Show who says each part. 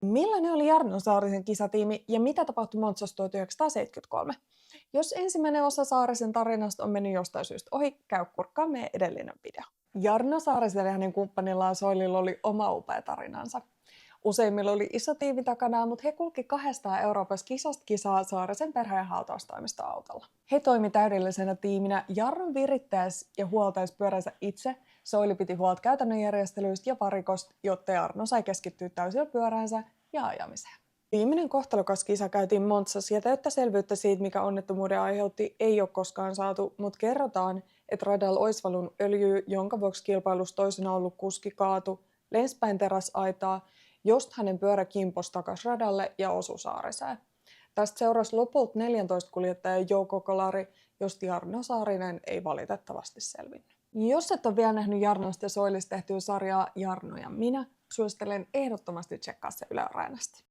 Speaker 1: Millainen oli Jarno Saarisen kisatiimi ja mitä tapahtui Monzassa 1973? Jos ensimmäinen osa Saarisen tarinasta on mennyt jostain syystä ohi, käy kurkkaa meidän edellinen video. Jarno Saarisella ja hänen kumppanillaan Soililla oli oma upea tarinansa. Useimmilla oli iso tiimi takana, mutta he kulki kahdestaan Euroopassa kisasta kisaa Saarisen perheen hautaustoimistoautolla. He toimi täydellisenä tiiminä. Jarno virittäisi ja huoltaisi pyöränsä itse, Soili piti huolta käytännön järjestelyistä ja varikosta, jotta Jarno sai keskittyä täysillä pyöräänsä ja ajamiseen. Viimeinen kohtalokas kisa käytiin Monzassa ja täyttä selvyyttä siitä, mikä onnettomuuden aiheutti, ei ole koskaan saatu, mutta kerrotaan, että radalla olisi valunut öljyä, jonka vuoksi kilpailussa toisena ollut kuski kaatu, lensi päin teräsaitaa, josta hänen pyörä kimposi takaisin radalle ja osui Saariseen. Tästä seurasi lopulta 14 kuljettajan joukkokolari, josta Jarno Saarinen ei valitettavasti selvinnyt. Jos et ole vielä nähnyt Jarnosta ja Soilista tehtyä sarjaa Jarno ja minä, suosittelen ehdottomasti tsekkaa se Yle Areenasta.